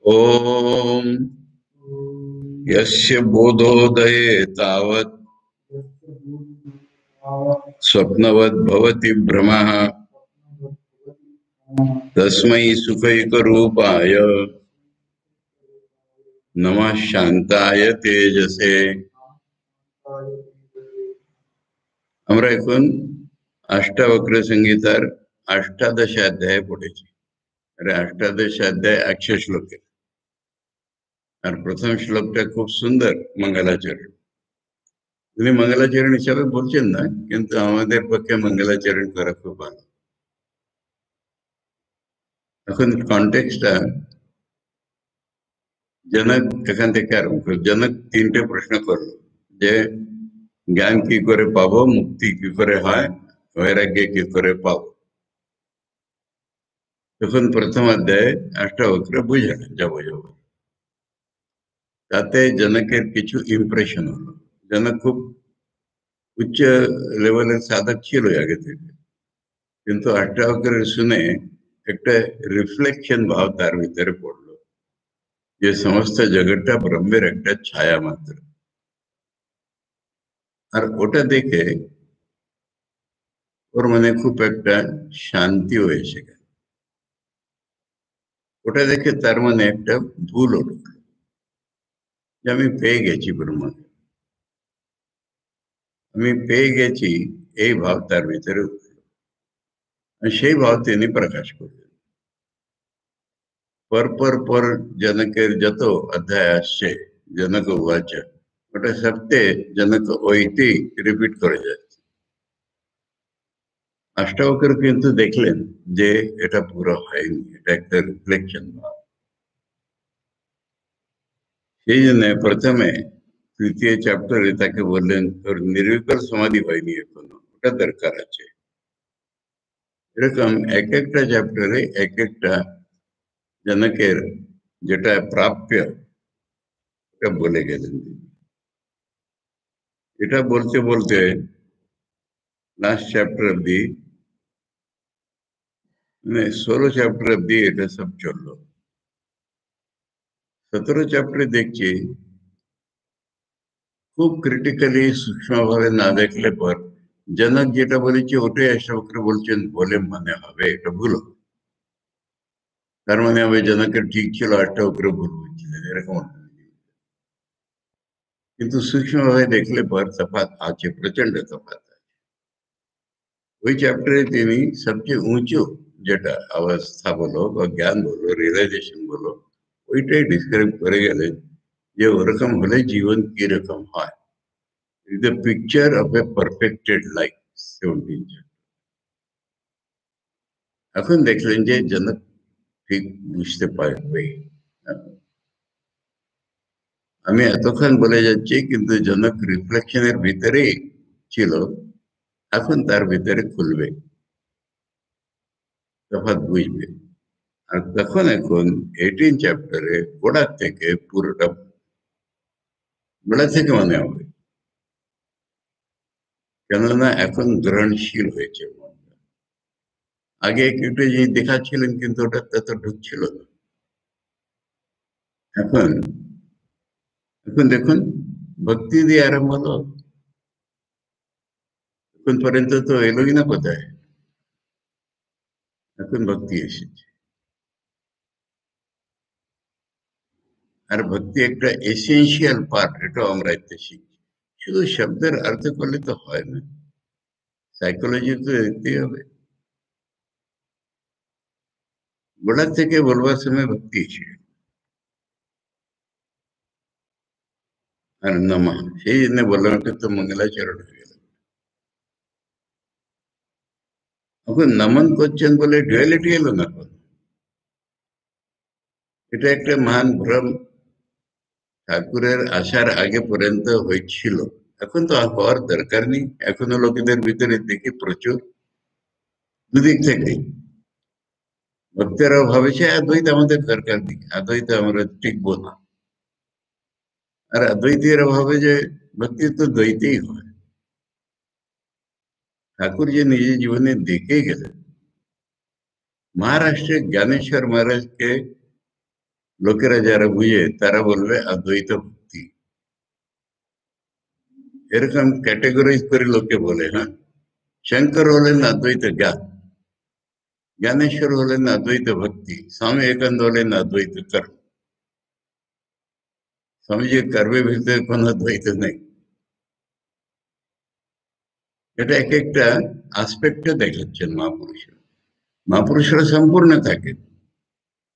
ओम यस्य बोधोदये तावत् स्वप्नवद् भवति भ्रमः तस्मै सुखैकरूपाय नमः शांताय तेजसे। আমরা এখন अष्टावक्र संगीतार अष्टादश अध्याय पढ़ेছি। अरे अष्टादश अध्याय 100 श्लोके और प्रथम श्लोकটা খুব সুন্দর मंगलाचरण। উনি मंगलाचरण হিসাবে বলছেন না, কিন্তু আমাদের পক্ষে मंगलाचरण করা খুব ভালো। এখন কনটেক্সটটা जनक এখান থেকে আরম্ভ করে जनक তিনটে প্রশ্ন করলো যে জ্ঞান কি করে পাবো, মুক্তি কি করে হয়, বৈরাগ্য কি করে পাবো। তখন প্রথম অধ্যায়ে অষ্টাবক্র বুঝালেন যাবো। তাতে জনকের কিছু ইমপ্রেশন হলো। জনক খুব উচ্চ লেভেলের সাধক ছিল আগে থেকে, কিন্তু অষ্টাবক্রের শুনে একটা রিফ্লেকশন ভাব তার ভিতরে পড়লো যে সমস্ত জগৎটা ব্রহ্মের একটা ছায়া মাত্র। আর ওটা দেখে ওর মনে খুব একটা শান্তিও এসে গেল। ওটা দেখে তার মনে একটা ভুল হলো যে আমি পেয়ে গেছি ব্রহ্মকে, আমি পেয়ে গেছি, এই ভাব তার ভিতরে উঠল। সেই ভাব তিনি প্রকাশ করলেন। পর জনকের যত অধ্যায় আসছে জনক উবাচ, ওটা সত্যি জনক ওইটি রিপিট করে যাচ্ছে। অষ্টাবক্র কিন্তু দেখলেন যে এটা পুরো হয়নি, এটা একটা রিফ্লেকশন ভাব। সেই জন্য প্রথমে তৃতীয় চ্যাপ্টারে তাকে বললেন তোর নির্বিকল সমাধি হয়নি এখনো, ওটা দরকার আছে। এরকম এক একটা চ্যাপ্টারে এক একটা জনকের যেটা প্রাপ্য এটা বলে গেলেন। এটা বলতে বলতে লাস্ট চ্যাপ্টার অব্দি, মানে 16 চ্যাপ্টার অব্দি এটা সব চললো। 17 চ্যাপ্টারে দেখছি খুব ক্রিটিক্যালি সূক্ষ্ম ভাবে না দেখলে পর জনক যেটা বলেছে ওটাই অষ্টাবক্র বলছেন বলে মনে হবে, এটা ভুল হবে। তার মানে হবে জনকের ঠিক ছিল, অষ্টাবক্র ভুল বলছিলেন, এরকম। কিন্তু সূক্ষ্ম ভাবে দেখলে পর তফাৎ আছে, প্রচন্ড তফাৎ আছে। ওই চ্যাপ্টারে তিনি সবচেয়ে উঁচু যেটা অবস্থা বলো বা জ্ঞান বলো, রিয়েলাইজেশন বলো, ওইটাই ডিসক্রাইব করে গেলেন যে ওরকম হলে জীবন কি রকম হয়। The picture of A perfected life, 17 এখন দেখলেন যে জনক ঠিক বুঝতে পারবে। আমি এতক্ষণ বলে যাচ্ছি কিন্তু জনক রিফ্লেকশনের ভিতরেই ছিল, এখন তার ভিতরে খুলবে, তফাৎ বুঝবে। আর তখন এখন 18 চ্যাপ্টারে গোড়া থেকে পুরোটা গোড়া থেকে মনে হবে, কেননা এখন গ্রহণশীল হয়েছে মনটা। আগে একটু জিনিস দেখাচ্ছিলেন কিন্তু ওটা তত ঢুকছিল না। এখন এখন দেখুন ভক্তি দিয়ে আরম্ভ হলো, এখন পর্যন্ত তো এলোই না কোথায়, এখন ভক্তি এসেছে। আর ভক্তি একটা এসেন্সিয়াল পার্ট, এটাও আমরা এতে শিখছি। শুধু শব্দের অর্থ করলে তো হয় না, সাইকোলজি তো দেখতেই হবে। গোড়া থেকে বলবার সময় ভক্তি ছিল আর নমঃ, সেই জন্য বললাম এটা তো মঙ্গলাচরণ হয়ে গেল। এখন নমন করছেন বলে ডুয়ালিটি এলো না, এটা একটা মহান ভ্রম ঠাকুরের আসার আগে পর্যন্ত হয়েছিল। এখন তো আর হওয়ার দরকার নেই, এখনো লোকেদের ভিতরে দেখি প্রচুর দুদিক থেকে ভক্তেরাও ভাবেছে অদ্বৈত আমাদের দরকার নেই, অদ্বৈত আমরা টিকবো না। আর অদ্বৈতীরা ভাবে যে ভক্তি তো দ্বৈতেই হয়। ঠাকুর যে নিজের জীবনে দেখে গেলেন, মহারাষ্ট্রে জ্ঞানেশ্বর মহারাজকে লোকেরা যারা বুঝে তারা বলবে অদ্বৈত ভক্তি। এরকম ক্যাটেগরাইজ করে লোকে বলে। হ্যাঁ, শঙ্কর হলেন অদ্বৈত জ্ঞান, জ্ঞানেশ্বর হলেন অদ্বৈত ভক্তি, স্বামী বিবেকানন্দ হলেন অদ্বৈত কর্ম। স্বামীজির কর্মের ভিতরে কোন দ্বৈত নেই। এটা এক একটা আসপেক্টে দেখাচ্ছেন মহাপুরুষরা। মহাপুরুষরা সম্পূর্ণ থাকে,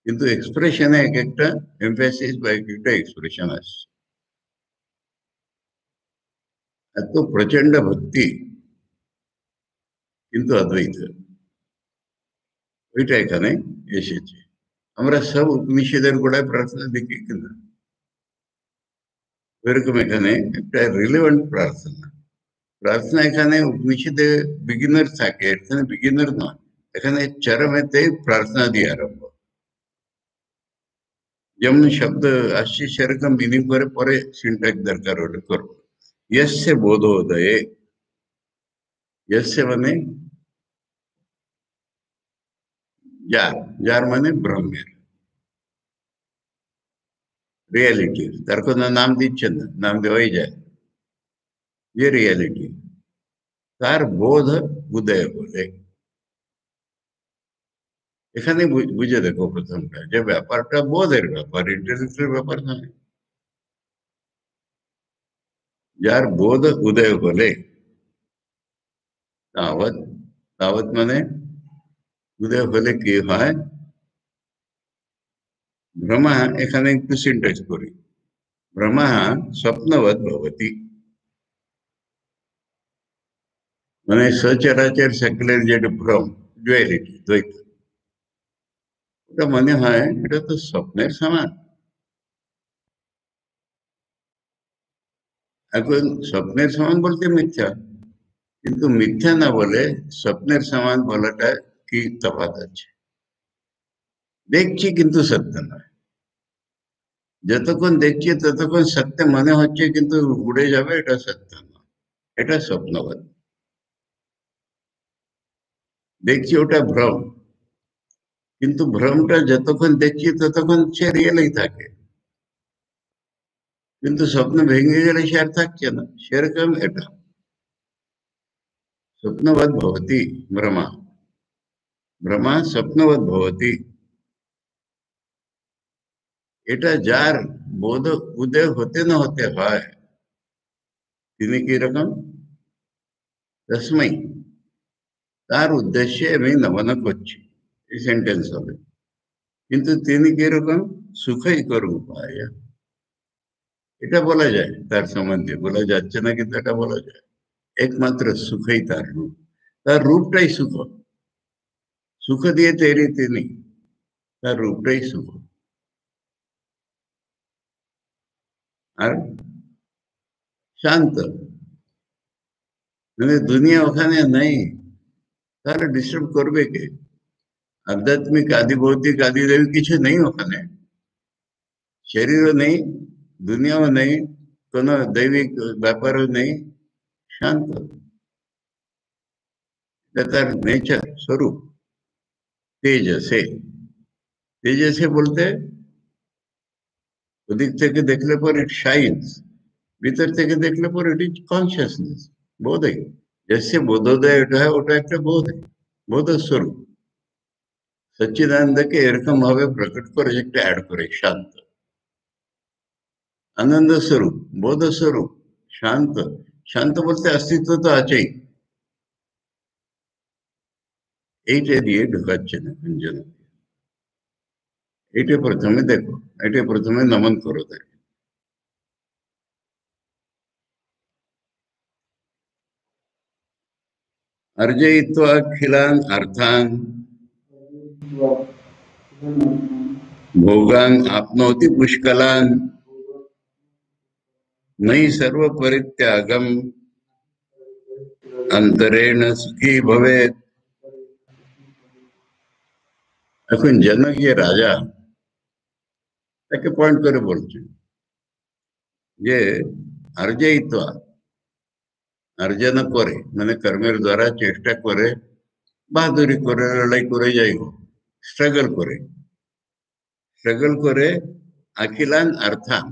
কিন্তু এক্সপ্রেশনে এক একটা এমফেসিস বা এক একটা এক্সপ্রেশন আসছে। এত প্রচন্ড ভক্তি কিন্তু অদ্বৈত, ওইটা এখানে এসেছে। আমরা সব উপনিষদের গোড়ায় প্রার্থনা দেখি কিনা, ওইরকম এখানে একটা রিলেভেন্ট প্রার্থনা। প্রার্থনা এখানে উপনিষদে বিগিনার থাকে, এখানে বিগিনার নয়, এখানে চরমেতে প্রার্থনা দিয়ে আরম্ভ। যেমন শব্দ আসছে সেরকম মিনিং করে পরে সিনট্যাক্স দরকার হলে করবো। यस्य बोधोदये, यस्य মানে যার, যার মানে ব্রহ্মের, রিয়ালিটি। তার কোনো নাম দিচ্ছেন না, নাম দেওয়াই যায়, যে রিয়ালিটি তার বোধ উদয় বলে। এখানে বুঝে দেখো প্রথমটা, যে ব্যাপারটা বোধের ব্যাপার, ইন্টেলেকচুয়াল ব্যাপার নয়। যার বোধ উদয় বলে, তাবৎ, তাবৎ মানে উদয় হলে কি হয়, ভ্রমা, এখানে একটু সিনট্যাক্স করি, ভ্রমা স্বপ্নবৎ ভবতি, মানে সচরাচর সকলের যেটা ভ্রম, ডুয়ালিটি, দ্বৈত, ওটা মনে হয় এটা তো স্বপ্নের সমান। এখন স্বপ্নের সমান বলতে মিথ্যা, কিন্তু মিথ্যা না বলে স্বপ্নের সমান বলাটা কি তফাৎ আছে। দেখছি কিন্তু সত্য নয়, যতক্ষণ দেখছি ততক্ষণ সত্য মনে হচ্ছে, কিন্তু উড়ে যাবে, এটা সত্য নয়, এটা স্বপ্নবাদ। দেখছি ওটা ভ্রম, কিন্তু ভ্রমটা যতক্ষণ দেখছি ততক্ষণ সে রিয়েলই থাকে, কিন্তু স্বপ্ন ভেঙে গেলে সে আর থাকছে না, সেরকম এটা স্বপ্নবৎ ভবতি ভ্রমা, ভ্রমা স্বপ্নবৎ ভবতি। এটা যার বোধ উদয় হতে না হতে হয়, তিনি কি রকম, তস্মৈ, তার উদ্দেশ্যে আমি নমন করছি, এই সেন্টেন্স হবে। কিন্তু তিনি কিরকম, সুখই করু উপায়, এটা বলা যায় তার সম্বন্ধে, বলা যাচ্ছে না কিন্তু এটা বলা যায়। একমাত্র সুখই তার রূপ, তার রূপটাই সুখ, সুখ দিয়ে তৈরি তিনি, তার রূপটাই সুখ। আর শান্ত, মানে দুনিয়া ওখানে নেই, তাহলে ডিস্টার্ব করবে কে? আধ্যাত্মিক আদি ভৌতিক আদি দেবী কিছু নেই ওখানে, শরীরও নেই, দুনিয়াও নেই, কোনো দৈবিক ব্যাপারও নেই, শান্ত, এটা তার নেচার, স্বরূপ। তেজসে, তেজসে বলতে ওদিক থেকে দেখলে পর ইট শাইন্স, ভিতর থেকে দেখলে পর ইট ইজ কনসিয়াসনেস, বোধই। जैसे বোধোদয় এটা হয়, ওটা একটা বোধ, বোধ স্বরূপ। সচ্চিদানন্দকে এরকম ভাবে প্রকট করে, একটা অ্যাড করে শান্ত, আনন্দ স্বরূপ, বোধ স্বরূপ, শান্ত। শান্ত বলতে অস্তিত্ব তো আছেই, এইটা দিয়ে ঢুকাচ্ছে না জন। এটা প্রথমে দেখো, এটা প্রথমে নমন করো তাকে। अर्जयित्वाखिलान् अर्थान् भोगान् आप्नोति पुष्कलान् नयि सर्व परित्यागम् अंतरेण सुखी भवेत्। এখন জনক যে রাজা, তাকে পয়েন্ট করে বলছেন যে অর্জয়িত, অর্জন করে মানে কর্মের দ্বারা চেষ্টা করে, বাহাদুরি করে, লড়াই করে, যাই হোক, স্ট্রাগল করে, स्ट्रगल करे अखिलान अर्थान,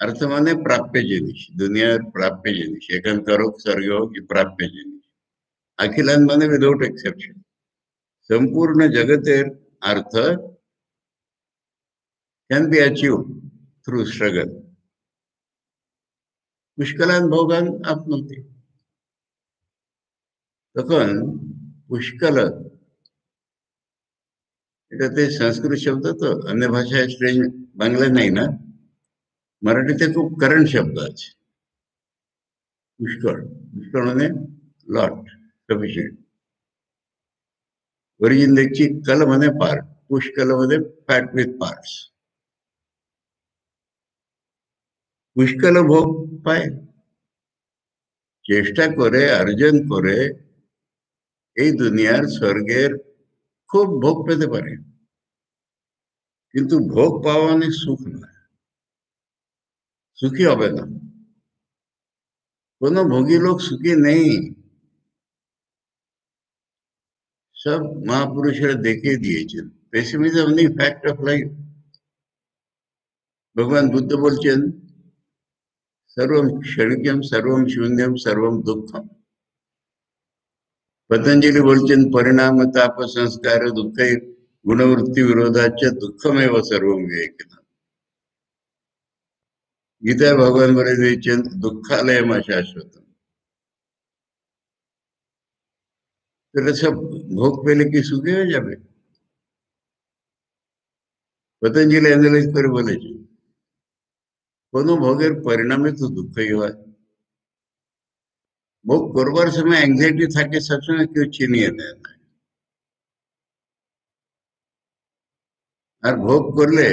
अर्थ माने प्राप्य जिनिस, दुनियार प्राप्य जिनिस, एखान करोक सर्ग की प्राप्य जिनिस, अखिलान माने विदाउट एक्सेप्शन, संपूर्ण जगतेर अर्थ can be achieve through struggle, पुष्कलान भोगान आपनोति। तखन पुष्कल এটা ते संस्कृत शब्द, तो अन्य भाषा स्ट्रेंज, बांग्ला नाही ना, मराठीत खूप करंट शब्द आहे. पुष्कळ, पुष्कळ म्हणजे लॉट, सफिशियंट. ओरिजिन देखची कल म्हणे पार्ट, पुष्कल मध्ये फॅट विथ पार्ट्स. पुष्कल भोग पाय, চেষ্টা করে অর্জন করে এই দুনিয়ার স্বর্গের খুব ভোগ পেতে পারে, কিন্তু ভোগ পাওয়া মানে সুখ নয়, সুখী হবে না। কোনো ভোগী লোক সুখী নেই, সব মহাপুরুষেরা দেখিয়ে দিয়েছেন। পেসিমিজম নেই, ফ্যাক্ট অফ লাইফ। ভগবান বুদ্ধ বলছেন सर्वम क्षणिकम सर्वम शून्यम सर्वम दुःखम। पतंजली बोलছেন परिणाम ताप संस्कार दुःख गुणवृत्ती विरोधाचे दुःखमेव सर्वम विवेकिना। गीता भगवान बरे दिয়েছেন दुःखालयम शाश्वतम। तो सब भोग पेले की सुखी हो जाবে। पतंजलि एनालाइज করে বলেছে কোনো ভোগের পরিণামে তো দুঃখই হয়। ভোগ করবার সময় অ্যাংজাইটি থাকে, সবসময় কেউ চিনিয়ে দেয় না। আর ভোগ করলে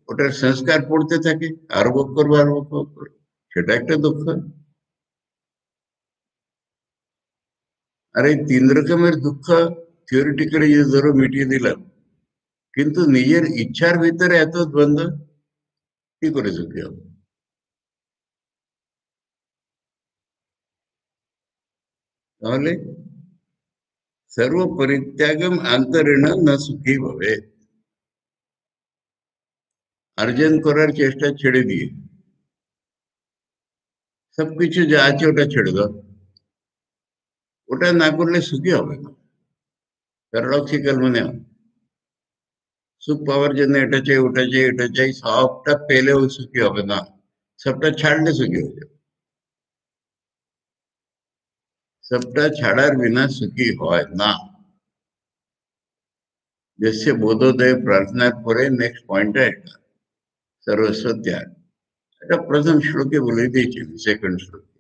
ওটার সংস্কার পড়তে থাকে, আর ভোগ করবো আর ভোগ করবো, সেটা একটা দুঃখ। আর এই 3 রকমের দুঃখ থিওরিটিক্যালি যদি ধরো মিটিয়ে দিলাম, কিন্তু নিজের ইচ্ছার ভিতরে এত দ্বন্দ্ব, কি করে সুখী হবে? তাহলে सर्व परित्यागम अंतरेण न सुखी भवे। अर्जन करार चेष्टा छेड़े दिए, सबकिছু যা আছে ওটা ছেড়ে দাও, ওটা না করলে সুখী হবে না। প্যারাডক্সিক্যাল মনে হয় সুখ পাওয়ার জন্য এটা চাই ওটা চাই এটা চাই, সবটা পেলেও সুখী হবে না, সবটা ছাড়লে সুখী হয়ে যাবে। সবটা ছাড়ার বিনা সুখী হয় না। जैसे बोधोदय प्रार्थनाর পরে নেক্সট পয়েন্টটা এটা, सर्वस्व त्याग। এটা প্রথম শ্লোকে বলে দিয়েছি, সেকেন্ড শ্লোকে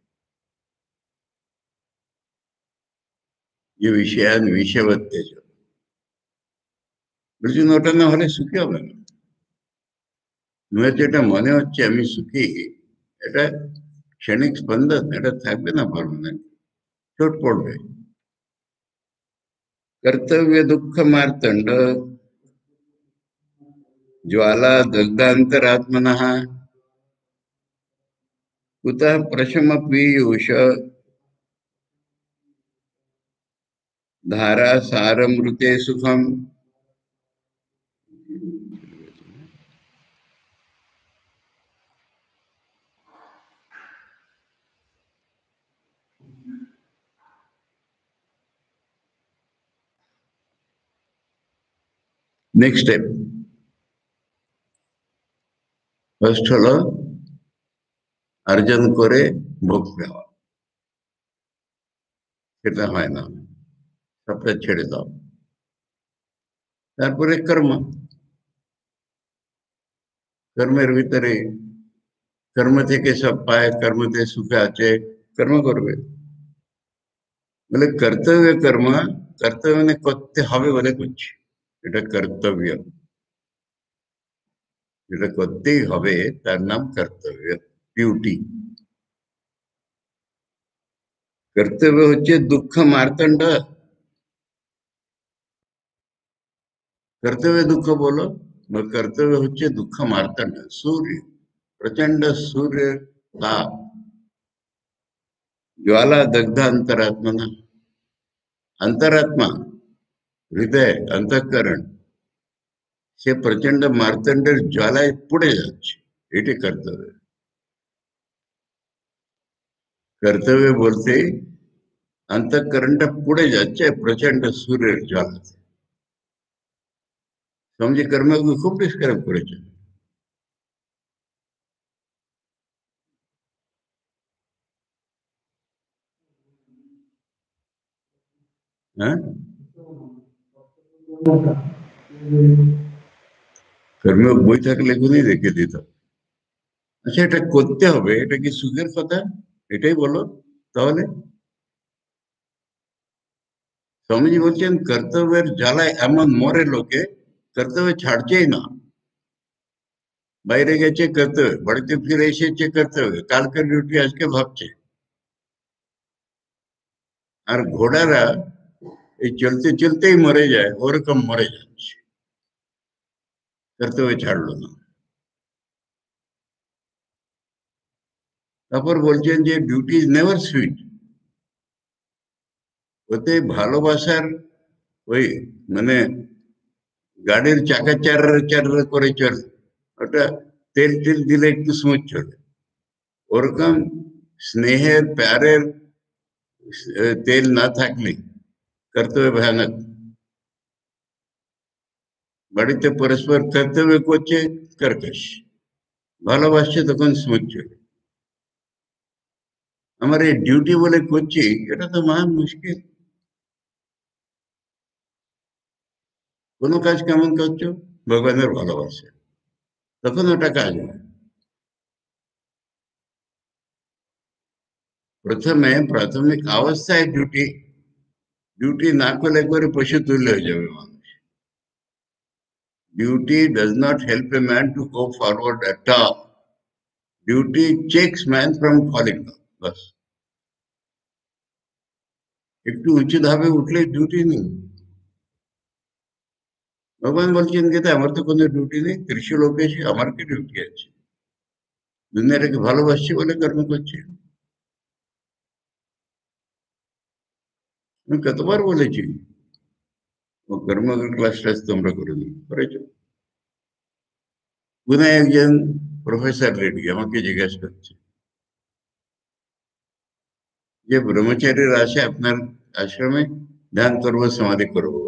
যে বিষয়ান বিষয়বত্তেজ, বলছেন ওটা না হলে সুখী হবে না। যেটা মনে হচ্ছে আমি সুখী, এটা ক্ষণিক স্পন্দন, এটা থাকবে না পার্মানেন্ট, চোট পড়বে। कर्तव्य दुख मार्तंड ज्वाला दग्धांतरात्मनः कुतः प्रशम पीयूष धारा सारमृते सुखम। नेक्स्ट स्टेप, फर्स्ट हलो अर्जन करे भोग पाওয়া, সেটা হয় না, সবটা ছেড়ে দাও। তারপরে কর্ম, কর্মের ভিতরে কর্ম থেকে সব পায়, কর্মতে সুখ আছে, কর্ম করবে। বলে কর্তব্য কর্ম, কর্তব্য মানে করতে হবে বলে করছি, এটা কর্তব্য, যেটা করতেই হবে তার নাম কর্তব্য, ডিউটি। কর্তব্য হচ্ছে দুঃখ মার্তণ্ড। কর্তব্য দুঃখ বলো, কর্তব্য হচ্ছে দুঃখ মার্তণ্ড, सूर्य, प्रचंड सूर्य ताप, ज्वाला दग्ध अंतरात्मा, अंतरात्मा हृदय अंतःकरण সে প্রচন্ড মার্তণ্ডের জ্বালায় পুড়ে যাচ্ছে, এটি কর্তব্য। কর্তব্য বলতে অন্তঃকরণটা পুড়ে যাচ্ছে প্রচন্ড সূর্যের জ্বালাতে। স্বামীজি কর্মকে খুব ডিসক্রাইব করেছেন। হ্যাঁ, কর্মক বই থাকলে এখনই রেখে দিতাম। আচ্ছা, এটা করতে হবে, এটা কি সুখের কথা? এটাই বলো তাহলে। স্বামীজি বলছেন কর্তব্যের জ্বালায় এমন মরে লোকে, কর্তব্য ছাড়ছেই না। বাইরে গেছে কর্তব্য, বাড়িতে ফিরে এসেছে কর্তব্য, কালকের ডিউটি আজকে ভাবছে। আর ঘোড়ারা এই চলতে চলতেই মরে যায়, ওরকম মরে যাচ্ছে, কর্তব্য ছাড়লো না। তারপর বলছেন যে ডিউটি ইজ নেভার সুইট। ওতে ভালোবাসার ওই মানে গাড়ির চাকা চার চার করে চলে, ওটা তেল টেল দিলে একটু স্মুথ চলে, ওরকম স্নেহের প্যারের তেল না থাকলে কর্তব্য ভয়ানক। বাড়িতে পরস্পর কর্তব্য করছে কর্কশ, ভালোবাসছে তখন স্মুথ চলে। আমার এই ডিউটি বলে করছি, এটা তো মহান মুশকিল। কোনো কাজ কেমন করছো? ভগবানের ভালোবাসে, তখন ওটা কাজ হয়। প্রথমে প্রাথমিক অবস্থায় ডিউটি, ডিউটি না করলে একবারে পশু তুল্য হয়ে যাবে মানুষ। Duty does not help a man to go forward at all. Duty checks man from falling down, বাস। একটু উঁচু ধাপে উঠলে ডিউটি নেই। ভগবান বলছেন গীতা, আমার তো কোনো ডিউটি নেই, ত্রিশূল অভ্যেসে আমার কি ডিউটি আছে? দুনিয়াটাকে ভালোবাসছি বলে কর্ম করছি। আমি কতবার বলেছি ও কর্মকার ক্লাস টাস তোমরা করে নি, করেছো? পুনে একজন প্রফেসর লেডি আমাকে জিজ্ঞাসা করছে যে ব্রহ্মচারীরা আসে আপনার আশ্রমে, ধ্যান করবো সমাধি করবো,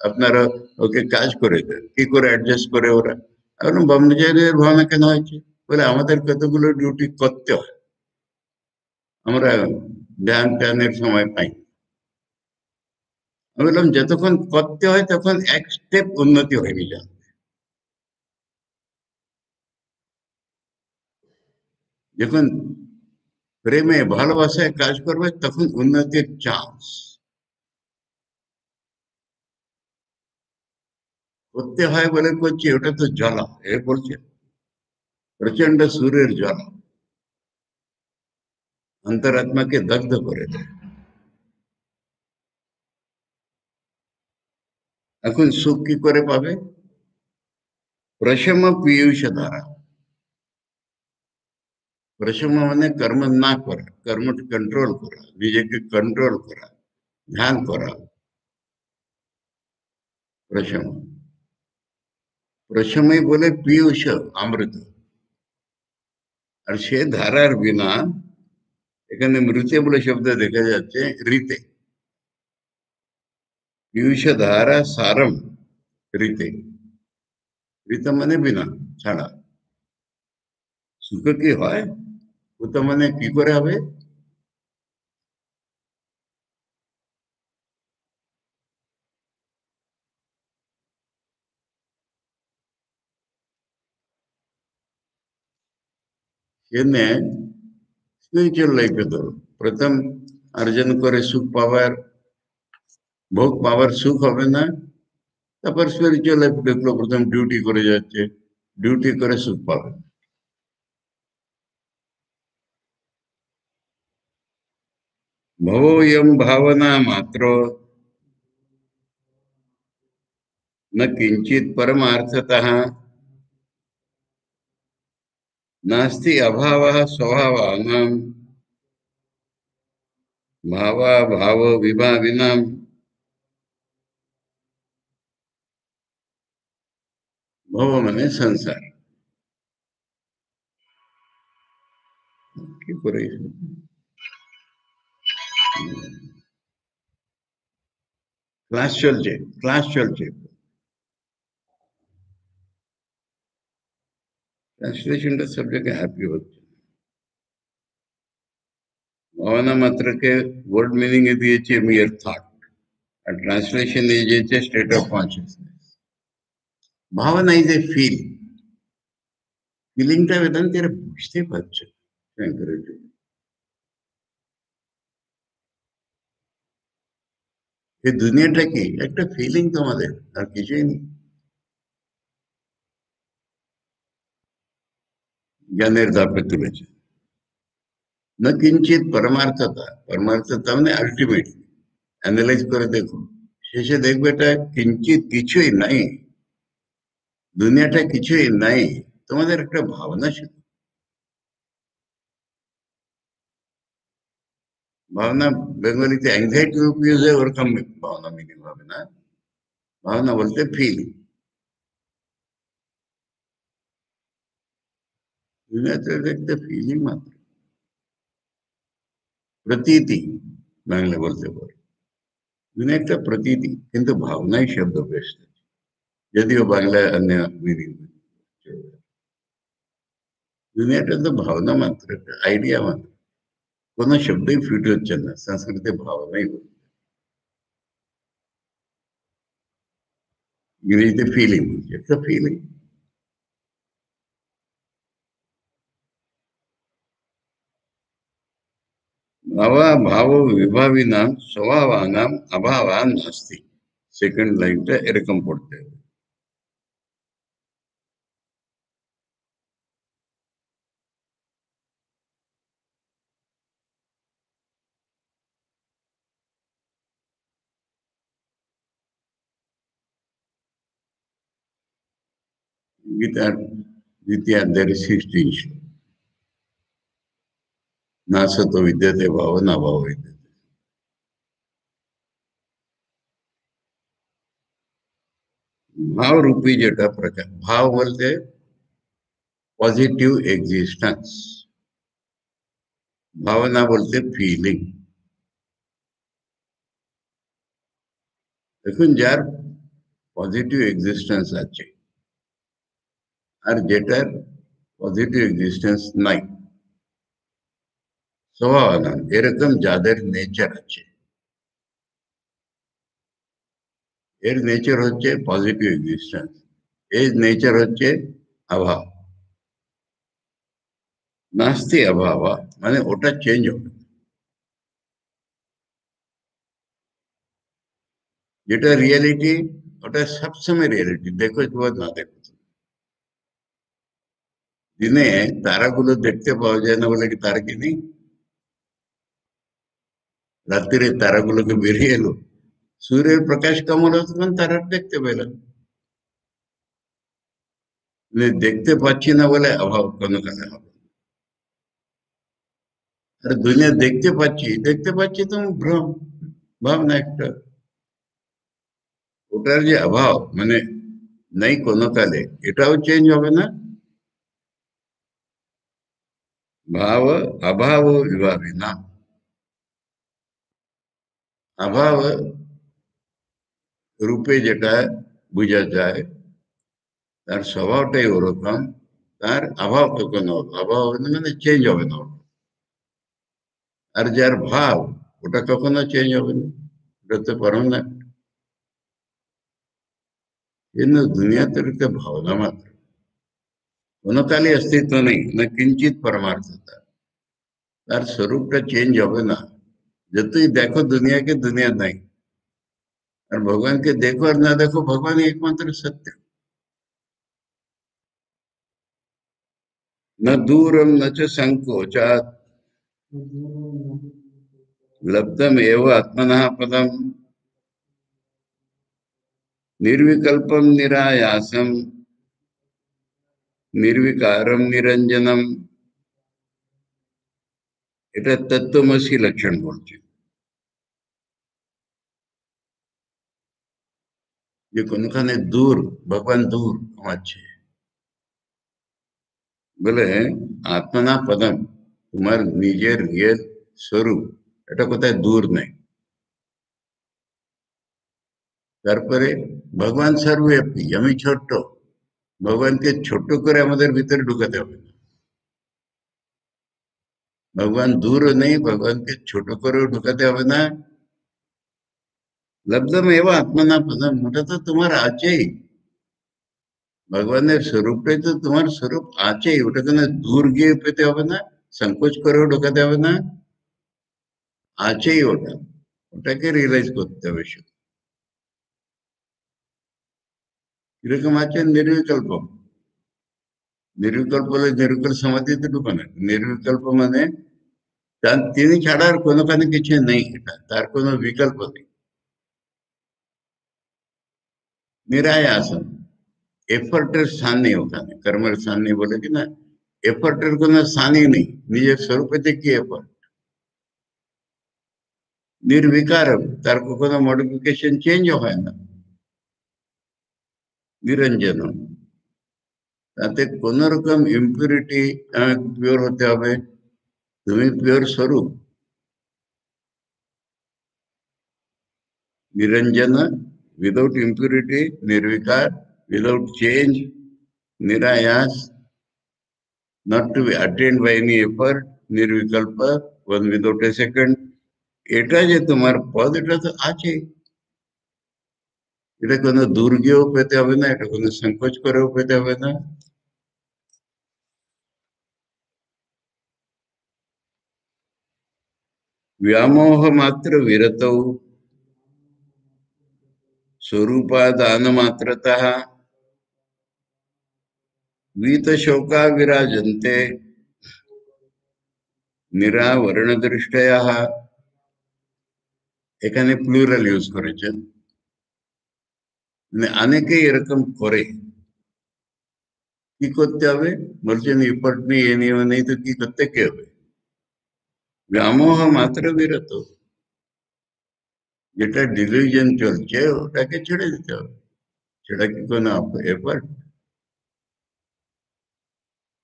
আপনারা ওকে কাজ করে দেন, কি করে অ্যাডজাস্ট করে ওরা? এখন ব্রহ্মচারীর ভাবনা কেন হয়েছে? বলে আমাদের কতগুলো ডিউটি করতে হয়, আমরা ধ্যান ট্যানের সময় পাই। আমি বললাম যতক্ষণ করতে হয় তখন এক স্টেপ উন্নতি হয়নি যা। যখন প্রেমে ভালোবাসায় কাজ করবে তখন উন্নতির চান্স। করতে হয় বলে করছি, ওটা তো জ্বালা। এ বলছে প্রচন্ড সূর্যের জ্বালা অন্তরাত্মাকে দগ্ধ করে দেয়। এখন সুখ কি করে পাবে? প্রশম পীयूष ধারা। প্রশম মানে কর্ম না করা, কর্ম কন্ট্রোল করা, নিজেকে কন্ট্রোল করা, ধ্যান করা, প্রশম। প্রশমই বলে পীयूष, অমৃত। আর সে ধারার বিনা, এখানে মৃতে বলে শব্দ দেখা যাচ্ছে ঋতে। পীयूष ধারা সারম ঋতে। ঋত মানে বিনা, ছাড়া। সুখ কি হয়? ও তো মানে কি করে হবে? সেজন্য স্পিরিচুয়াল লাইফে ধরো, প্রথম অর্জন করে সুখ পাওয়ার, ভোগ পাওয়ার সুখ হবে না। তারপর স্পিরিচুয়াল লাইফ দেখলো প্রথম ডিউটি করে যাচ্ছে, ডিউটি করে সুখ পাবে। ভবোয়ম ভাবনা মাত্র न किंचित परमार्थतः नास्ति अभावः स्वभावानां भावा भाव विभाविनां। भव মানে संसार কি করে ক্লাস চলছে ক্লাস চলছে ট্রান্সলেশনটা সব জায়গায় হ্যাপি হচ্ছে ভাবনা মাত্রকে ওয়ার্ড মিনিং এ দিয়েছে মিয়ার থট আর ট্রান্সলেশন এ দিয়েছে স্টেট অফ কনসিয়াসনেস ভাবনা ইজ এ ফিল ফিলিংটা বেদান্তের বুঝতে পারছে শঙ্করাচার্য এই দুনিয়াটা কি একটা ফিলিং তোমাদের আর কিছুই নেই জ্ঞানের ধাপে তুলেছে না কিঞ্চিত পরমার্থতা পরমার্থতা মানে আলটিমেট অ্যানালাইজ করে দেখো শেষে দেখবে এটা কিঞ্চিত কিছুই নাই দুনিয়াটা কিছুই নাই তোমাদের একটা ভাবনা ছিল ভাবনা বেঙ্গলিতে অ্যাংজাইটি রূপ ইউজ ওরকম ভাবনা মিনিং হবে না ভাবনা বলতে ফিল দুনিয়াতে একটা ফিলিং মাত্র প্রতীতি বাংলা বলতে পারে দুনিয়া একটা প্রতীতি কিন্তু ভাবনাই শব্দ বেশ যদিও বাংলায় अन्य মিনিং দুনিয়াটা তো ভাবনা মাত্র একটা আইডিয়া মাত্র কোনো শব্দই ফিট হচ্ছে না সংস্কৃতে ভাবনাই ইংরেজিতে ফিলিং একটা ফিলিং ভাব বিভাবিনাম স্বভাবানাম অভাবান নাস্তি সেকেন্ড লাইনটা এরকম পড়তে হবে गीतार द्वितीय अध्याय 16 ना सतो विद्यते भाव ना भाव विद्यते भाव रूपी जेटा प्रकार भाव बोलते पॉजिटिव एग्जिस्टेंस भावना बोलते फीलिंग এখন যার পজিটিভ এক্সিস্টেন্স আছে আর যেটার পজিটিভ এক্সিস্টেন্স নাই স্বভাবান এরকম যাদের নেচার আছে এর নেচার হচ্ছে পজিটিভ এক্সিস্টেন্স এর নেচার হচ্ছে অভাব নাস্তি অভাব মানে ওটা চেঞ্জ হবে যেটা রিয়েলিটি ওটা সবসময় রিয়েলিটি দেখো না দেখো দিনে তারাগুলো দেখতে পাওয়া যায় না বলে কি তারা কি নেই রাত্রিরে তারাগুলোকে বেরিয়ে এলো সূর্যের প্রকাশ কম হলো তখন তারা দেখতে পেলাম দেখতে পাচ্ছি না বলে অভাব কোনো কাজে হবে আর দুনিয়া দেখতে পাচ্ছি তো ভ্রম ভাবনা একটা ওটার যে অভাব মানে নেই কোনো কালে এটাও চেঞ্জ হবে না ভাব অভাব বিভাবী না অভাব রূপে যেটা বোঝা যায় তার স্বভাবটাই ওরকম তার অভাব কখনো অভাব হবে না মানে চেঞ্জ হবে না আর যার ভাব ওটা কখনো চেঞ্জ হবে না ওটা তো পারমানেন্ট কিন্তু দুনিয়াতে একটা ভাবনা মাত্র কোনো কালে অস্তিত্ব নেই না কিঞ্চিত পরমার্থতা তার স্বরূপটা চেঞ্জ হবে না যতই দেখো দুনিয়াকে দুনিয়া নাই আর ভগবানকে দেখো আর না দেখো ভগবান একমাত্র সত্য न दूरम न च संकोचात् लब्धम एव आत्मनः पदम निर्विकल्पम निरायासम निर्विकारम निरंजनम এটা তত্ত্বমসি লক্ষণ বলছে যে কোনখানে দূর ভগবান দূর আছে বলে আত্মনা পদম, তোমার নিজের রিয়েল স্বরূপ, এটা কোথায় দূর নাই। তারপরে ভগবান সর্বব্যাপী, আমি ছোট্ট, ভগবানকে ছোট করে আমাদের ভিতরে ঢুকাতে হবে না। ভগবান দূরও নেই, ভগবানকে ছোট করেও ঢুকাতে হবে না। লব্ধম এবার আত্মনা পদম, ওটা তো তোমার আছেই। ভগবানের স্বরূপটাই তো তোমার স্বরূপ আছেই, ওটা কোনো দূর গিয়ে পেতে হবে না, সংকোচ করেও ঢোকাতে হবে না, আছেই ওটা। ওটাকে রিয়েলাইজ করতে হবে শুধু। কিরকম আছে? নির্বিকল্প। নির্বিকল্প বলে নির্বিকল্প সমাধিতে ঢুকে না। নির্বিকল্প মানে তিনি ছাড়া আর কোনোখানে কিছু নেই, এটা তার কোনো বিকল্প নেই। নিরায়াসন, এফর্টের স্থান নেই ওখানে, কর্মের স্থান নেই বলে কি না, এফর্টের কোনো স্থানই নেই। নিজের স্বরূপেতে কি এফর্ট? নির্বিকার, তার কোনো মডিফিকেশন চেঞ্জ হয় না। নিরঞ্জন, তাতে কোন রকম ইম্পিউরিটি, পিওর হতে হবে, তুমি পিওর স্বরূপ। নিরঞ্জন, without impurity, nirvikar, without change, nirayas, not to be attained by any effort, nirvikalpa, one without a second. এটা যে তোমার পদ, এটা তো আছে। এটা কোনো দুর্গেও পেতে হবে না, এটা কোনো সংকোচ করেও পেতে হবে না। व्यामोह मात्र विरतौ स्वरूपादान मात्रतः वीत शोका विराजन्ते निरावरण दृष्टया। এখানে প্লুরাল ইউজ করেছেন, মানে অনেকেই এরকম করে। কি করতে হবে বলছেন? ইফর্ট নেই, এ নিয়ে নেই, তো কি করতে কি হবে? ব্যামোহ মাত্র বিরত, যেটা ডিলিউশন চলছে ওটাকে ছেড়ে দিতে হবে। সেটা কি কোনো এফর্ট?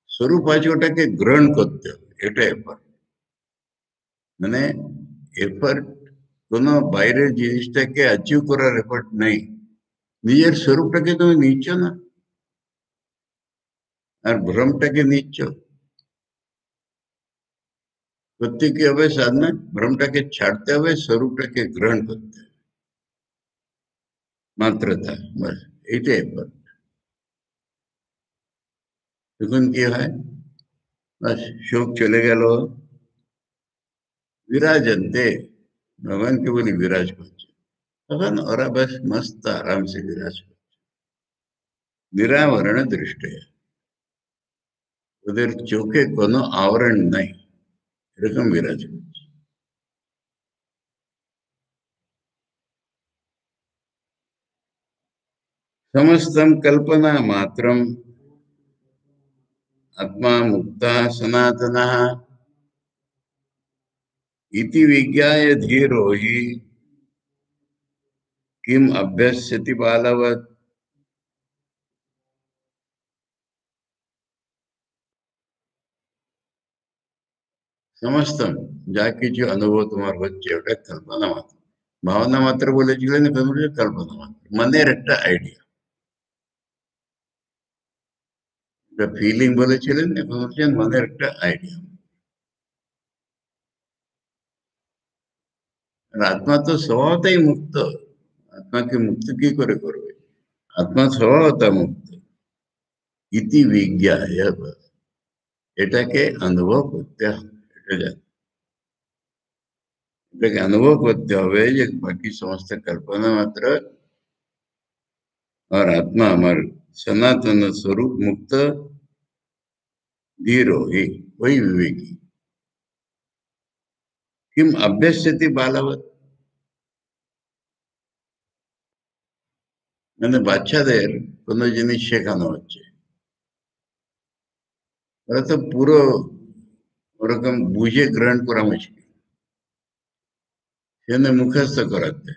স্বরূপ আছে, ওটাকে গ্রহণ করতে হবে, এটা এফর্ট। মানে এফর্ট কোনো বাইরের জিনিসটাকে অ্যাচিভ করার এফর্ট নেই, নিজের স্বরূপটাকে তুমি নিচ্ছ না, আর ভ্রমটাকে নিচ্ছ। করতে কি হবে? সাধনা, ভ্রমটাকে ছাড়তে হবে, স্বরূপটাকে গ্রহণ করতে হবে, মাত্রতা, বাস, এইটাই এফর্ট। তখন কি হয়? বাস, শোক চলে গেল। विराजन्ते, भगवान के बोली विराज করছে, তখন ওরা বেশ মস্ত আরাম সে বিরাজ করছে। নিরাবরণ দৃষ্টি, ওদের চোখে কোনো আবরণ নাই, এরকম বিরাজ করছে। সমস্তম কল্পনা মাত্রম आत्मा मुक्ता सनातनः इति विज्ञाय धीरो हि किम अभ्यस्यति बालवत्। সমস্তম, যা কিছু অনুভব তোমার হচ্ছে ওটা কল্পনা মাত্র। ভাবনা মাত্র বলেছিলেন, কল্পনা মাত্র, মনের একটা আইডিয়া। ফিলিং বলেছিলেন, এখন বলছেন মনের একটা আইডিয়া। আর আত্মা তো স্বভাবতাই মুক্ত, আত্মাকে মুক্ত কি করে করবে? আত্মা স্বভাবতা মুক্ত। ইতি বিজ্ঞা, এটাকে অনুভব করতে হবে। এটা এটাকে অনুভব করতে হবে যে বাকি সমস্ত কল্পনা মাত্র, আর আত্মা আমার সনাতন স্বরূপ মুক্ত, धीरो ही, वही विवेकी। किम अभ्यस्यति बालवत, মানে বাচ্চাদের কোনো জিনিস শেখানো হচ্ছে, ওরা তো পুরো ওরকম বুঝে গ্রহণ করা মুশকিল, সেজন্য মুখস্থ করাতে।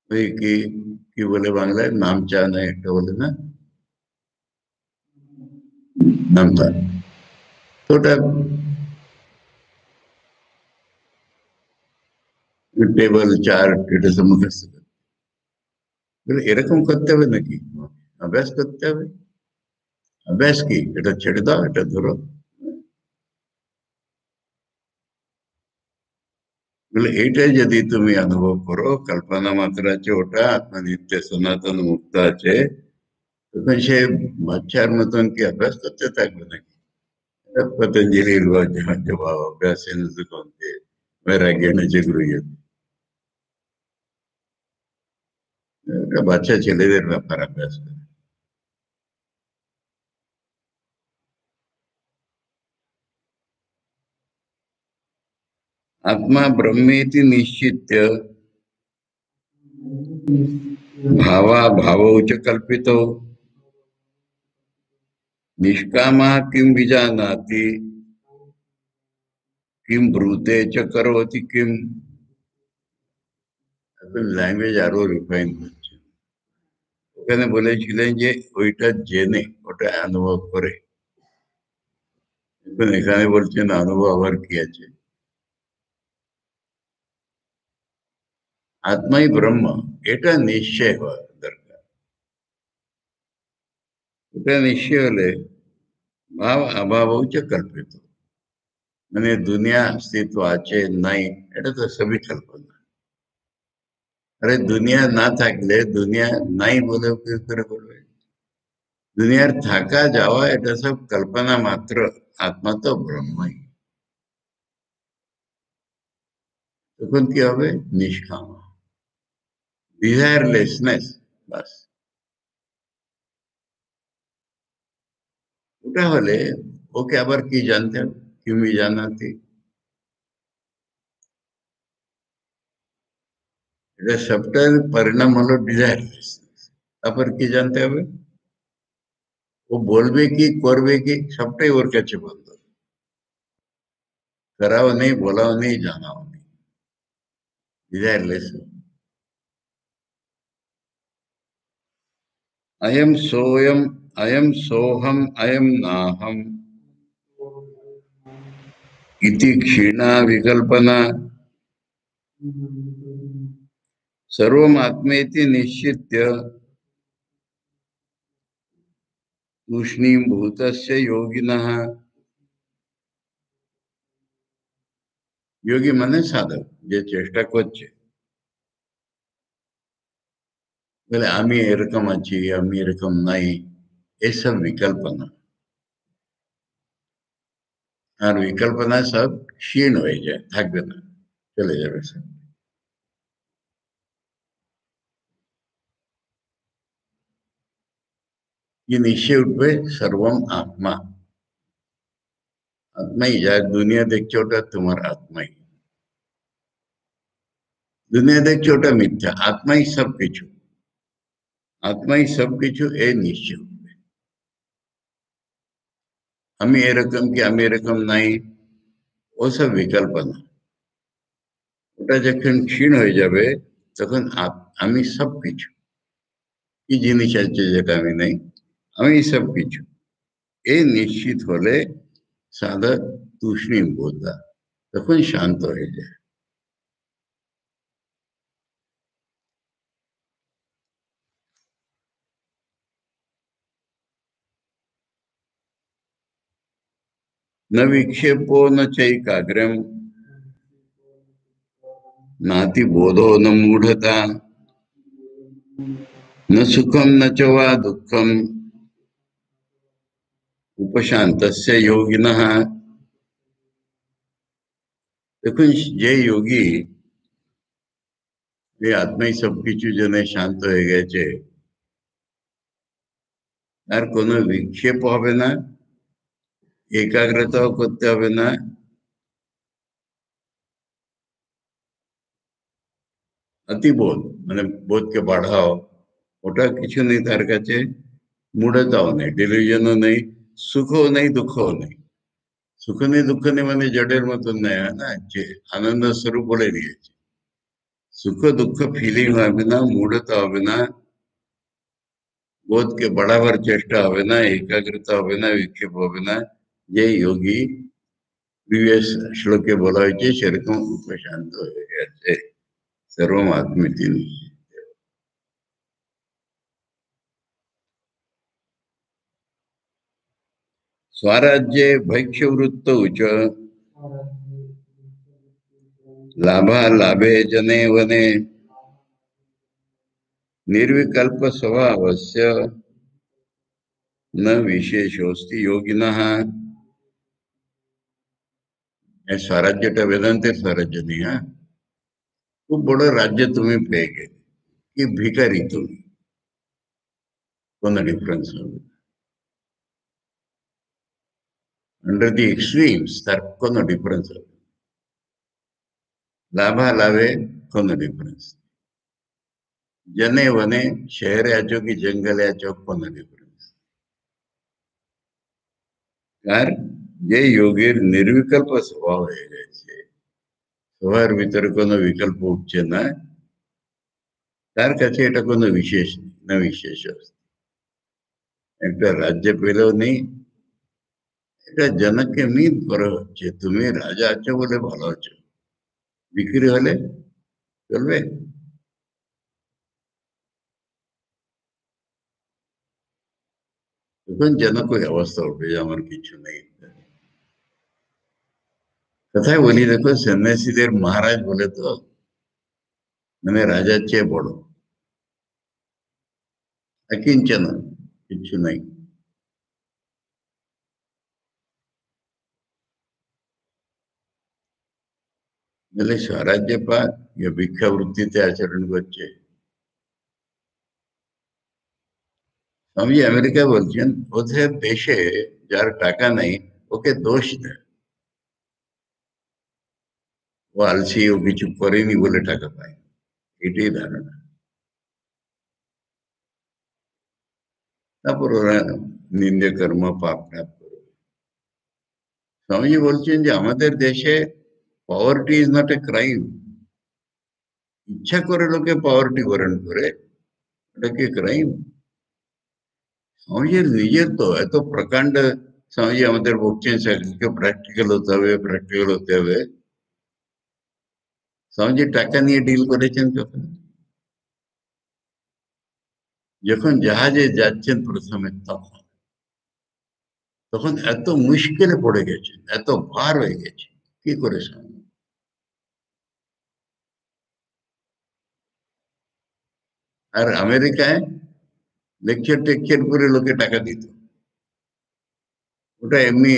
ওই কি বলে বাংলায়, নাম চা না একটা বলে না, নামতা তো ওটা টেবল চার্ট এটা তো মুখস্থ করতে হবে। এরকম করতে হবে নাকি? অভ্যাস করতে হবে। অভ্যাস কি? এটা ছেড়ে দাও, এটা ধরো। বলে এইটাই যদি তুমি অনুভব করো, কল্পনা মাত্র আছে ওটা, আত্মনিত্য সনাতন মুক্ত আছে, তখন সে বাচ্চার মতন কি অভ্যাস করতে থাকবে নাকি? পতঞ্জলির জবাব অভ্যাসেন সুখন্তে বৈরাগ্যেণ চ গৃহ্যতে। এটা বাচ্চা ছেলেদের ব্যাপার অভ্যাস করে। आत्मा ब्रह्मेति निश्चित्य भावा भावौ च कल्पितो निष्कामः किं विजानाति किं ब्रूते च करोति किम। এখন ল্যাঙ্গুয়েজ আরো রিফাইন হচ্ছে। ওখানে বলেছিলেন যে ওইটা জেনে ওটা অনুভব করে, এখন এখানে বলছেন অনুভব আবার কি আছে? আত্মাই ব্রহ্ম, এটা নিশ্চয় হওয়া দরকার। এটা নিশ্চয় হলে ভাব অভাব হচ্ছে কল্পিত, মানে দুনিয়া अस्तित्व আছে নাই এটা তো সবই কল্পনা। আরে দুনিয়া না থাকলে দুনিয়া নাই বলে কি করে বলবে? দুনিয়ার থাকা যাওয়া এটা সব কল্পনা মাত্র, আত্মা তো ব্রহ্মই। তখন কি হবে? নিষ্কাম, ডিজায়ারলেসনেস, বাস। ওটা হলে ওকে আবার কি জানতে হবে? তুমি জানাতে, এটা সবটার পরিণাম হলো ডিজায়ারলেসনেস। তারপর কি জানতে হবে? ও বলবে কি করবে কি সবটাই ওর কাছে বন্ধ। कराओ नहीं, बोलाओ नहीं, जानाओ नहीं, डिजायरलेस। अयम सोयम, अयम सोहम, अयम नाहम इति क्षीणा विकल्पना सर्वम आत्मेति निश्चित्य तूष्णीभूतस्य योगिनः। योगी माने साधक, যে চেষ্টা করছে, বলে আমি এরকম আছি, আমি এরকম নাই, এসব বিকল্পনা। আর বিকল্পনা সব ক্ষীণ হয়ে যায়, থাকবে না, চলে যাবে সব। কি নিশ্চয় উঠবে? সর্বম আত্মা, আত্মাই। যা দুনিয়া দেখছো ওটা তোমার আত্মাই। দুনিয়া দেখছো ওটা মিথ্যা, আত্মাই সবকিছু। আত্মাই সবকিছু, এই নিশ্চয় উঠবে। আমি এরকম কি আমি এরকম নাই, ওসব বিকল্পনা। ওটা যখন ক্ষীণ হয়ে যাবে তখন আমি সবকিছু। কি জিনিস আছে যেটা আমি নাই? আমি সবকিছু। এই নিশ্চিত হলে সাধক তুষ্ণীম বোধা, তখন শান্ত হয়ে যায়। न विक्षेपो न चैकाग्र्यम नाति बोधो न मूढ़ता न सुखम न च वा दुःखम उपशान्तस्य योगिनः। দেখুন, যে যোগী এই আত্মাই সবকিছু জেনে শান্ত হয়ে গেছে, আর কোনো বিক্ষেপ হবে না, একাগ্রতাও করতে হবে না, অতিবোধ মানে বোধকে বাড়াও, ওটা কিছু নেই তার কাছে। মূঢ়তাও নেই, ডিলিউশনও নেই, সুখও নেই, দুঃখও নেই। সুখ নেই দুঃখ নেই মানে জডের মতন নেই, হয় না, যে আনন্দ স্বরূপ বলে দিয়েছে। সুখ দুঃখ ফিলিং হবে না, মূঢ়তা হবে না, বোধ के बढ़ाবার চেষ্টা হবে না, একাগ্রতা হবে না, বিক্ষেপ হবে না, যে যোগী প্রিভিয়াস শ্লোকে বলা হয়েছে সেরকম উপশান্ত হয়ে গেছে। सर्वम आत्मेति। स्वराज्ये भैक्षवृत्तौ च लाभा लाभे जने वने निर्विकल्प स्वभावस्य न विशेषोस्ति योगिनः। स्वराज्यটা বেদান্তের स्वराज्य नहीं है। खूप बड़ राज्य तुम्ही पेगे कि भिकारी तुम्ही, कोण डिफरन्स হবে? अंडर द एक्सट्रीम्स तर कोण डिफरन्स হবে? लाभा लाभे कोण डिफरन्स? जने वने शहराचो की जंगलाचो कोण डिफरन्स? कारण જે યોગીર નિર્વિકલ્પ સ્વભાવ হয়ে গেছে, স্বভাবের ভিতরে কোনো বিকল্প উঠছে না, তার কাছে এটা কোনো বিশেষ নেই, না বিশেষ। একটা রাজ্য পেলেও নেই, এটা জনককে মিথ করা হচ্ছে তুমি রাজা আছো বলে ভালো আছো, বিক্রি হলে চলবে? তখন জনক ওই অবস্থা উঠবে যে আমার কিছু নেই। কথায় বলি দেখো, সন্ন্যাসীদের মহারাজ বলে তো, মানে রাজার চেয়ে বড়, अकिंचन, কিছু নাই। বলে স্বরাজ্য পা ভিক্ষাবৃত্তিতে আচরণ করছে। স্বামী আমেরিকা বলছেন ওদের দেশে যার টাকা নেই ওকে দোষ দেয়, ও আলসি, ও কিছু করেনি বলে টাকা পায়, এটাই ধারণা। তারপর ওরা নিন্দে কর্ম পাপ টাপ করে। স্বামীজি বলছেন যে আমাদের দেশে পাওয়ার্টি ইজ নট এ ক্রাইম। ইচ্ছা করে লোকে পাওয়ার্টি বরণ করে, এটা কি ক্রাইম? স্বামীজির নিজের তো এত প্রকাণ্ড, স্বামীজি আমাদের বলছেন চাকরিকে প্র্যাকটিক্যাল হতে হবে, প্র্যাকটিক্যাল হতে হবে। স্বামীজি টাকা নিয়ে ডিল করেছেন কখন? যখন জাহাজে যাচ্ছেন প্রথমে, তখন তখন এত মুশকিলে পড়ে গেছেন, এত ভার হয়ে গেছে, কি করে স্বামী? আর আমেরিকায় লেকচার টেকচার করে লোকে টাকা দিত, ওটা এমনি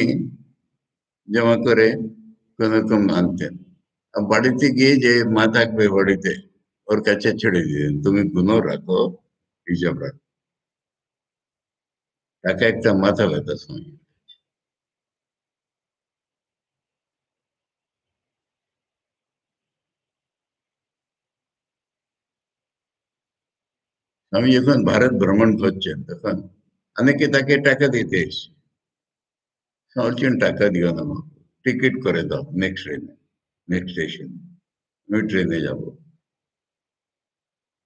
জমা করে কোন রকম আনতেন। আর বাড়িতে গিয়ে যে মা থাকবে বাড়িতে, ওর কাছে ছেড়ে দিতেন, তুমি গুনো রাখো, হিসাব রাখো। টাকা একটা মাথা ব্যথা সময়। স্বামী যখন ভারত ভ্রমণ করছেন তখন অনেকে তাকে টাকা দিতে এসে বলছেন টাকা দিও না, টিকিট করে দাও নেক্সট ট্রেনে, নেক্সট স্টেশন, আমি ট্রেনে যাবো।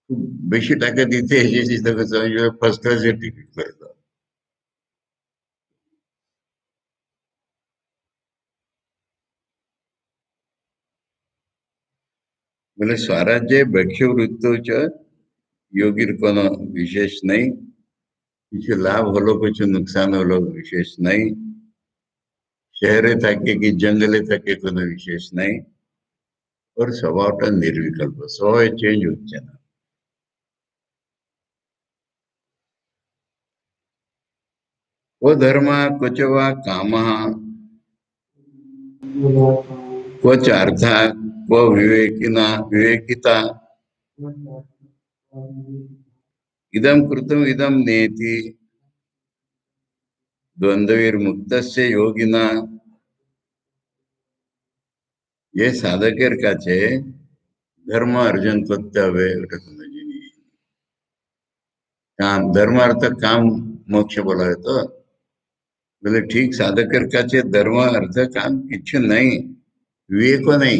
খুব বেশি টাকা দিতে এসেছি তখন স্বামী ফার্স্ট ক্লাসের টিকিট করে দাও। বলে স্বরাজ্যে ব্যক্ষবৃত্ত যোগীর কোনো বিশেষ নেই, কিছু লাভ হলো কিছু নুকসান হলো বিশেষ নাই, শহরে থাকে কি জঙ্গলে থাকে কোনো বিশেষ নাই, ওর স্বভাবটা নির্বিকল্প, স্বভাবে চেঞ্জ হচ্ছে না। वो धर्म क्वच वा काम, क्वच अर्थ, क्व विवेकिना विवेकिता, इदम कृतम इदम नेति দ্বন্দ্ববির্মুক্তস্য योगिना। ये সাধকের কাছে ধর্ম অর্জন করতে হবে ওটা কোনো জিনিস, কাম ধর্ম অর্থ কাম মোক্ষ বলা হয় তো। বলে ঠিক সাধকের কাছে ধর্ম অর্থ কাম কিছু নেই, বিবেকও নেই।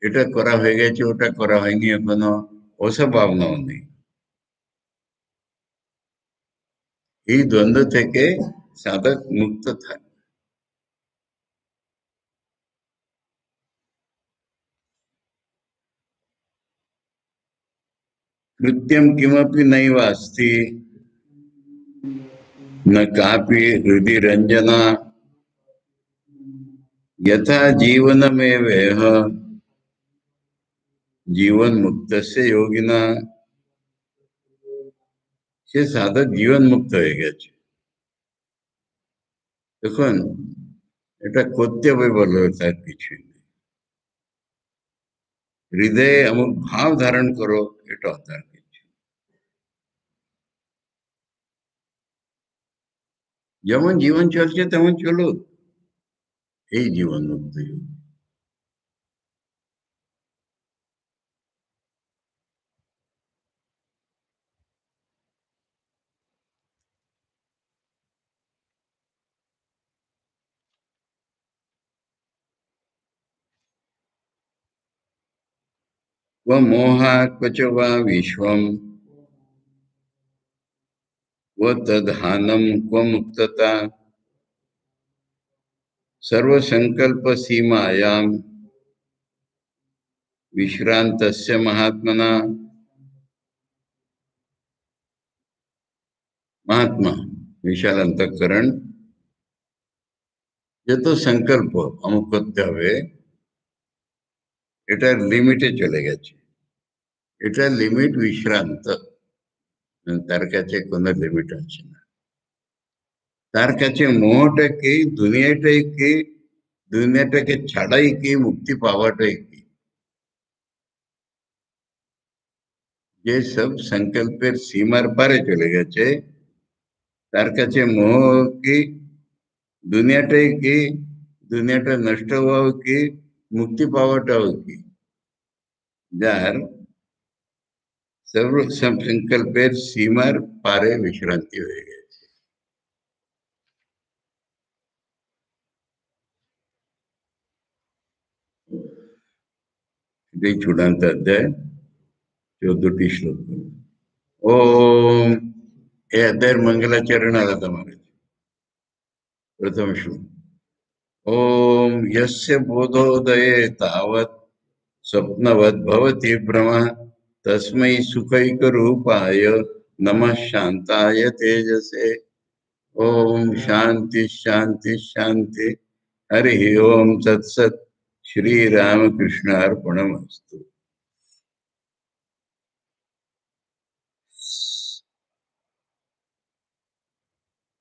এটা করা হয়ে গেছে, ওটা করা হয়নি এখনো, ওসব ভাবনাও নেই। এই দ্বন্দ্ব থেকে সাধক মুক্ত থাকে। कृत्यम किमपि नैव अस्ति, न कापि हृदि रंजना, यथा जीवनमेवेह जीवन मुक्तस्य योगिना। সে সাধক জীবন মুক্ত হয়ে গেছে। দেখুন, এটা করতে হবে বলো, তার কিছুই নেই। হৃদয়ে এমন ভাব ধারণ করো, এটা তার কিছু। যেমন জীবন চলছে তেমন চলুক, এই জীবন মুক্ত। क्व मोहा क्वच वा विश्वम, क्व तद्हानम क्व मुक्तता, सर्व संकल्प सीमायाम विश्रांतस्य महात्मना। महात्मा विशाल अंतःकरण, যত সংকল্প অমুক করতে হবে, এটার লিমিটে চলে গেছে। এটার লিমিট বিশ্রান্ত, তার কাছে কোনো লিমিট আছে না। তার কাছে মোহটা কি, দুনিয়াটাই কি, দুনিয়াটাকে ছাড়াই কি, মুক্তি পাওয়াটাই কি। যে সব সংকল্পের সীমার পারে চলে গেছে, তার কাছে মোহ কি, দুনিয়াটাই কি, দুনিয়াটা নষ্ট হওয়াও কি, মুক্তি পাওয়াটাও কি। যার সর্ব সংকল্পের সীমার পারে বিশ্রান্তি হয়ে গেছে। এটাই চূড়ান্ত অধ্যায়, 14টি শ্লোক। ओम, हे अध्याय मंगलाचरण आला तुम्हारे। प्रथम श्लोक। ओम यस्य बोधोदये तावत् स्वप्नवद् भवति भ्रमः, तस्मै सुखैकरूपाय नमः शान्ताय तेजसे। ओम शांति शांति शांति। हरि ओम तत्सत्। श्री रामकृष्ण अर्पणमस्तु।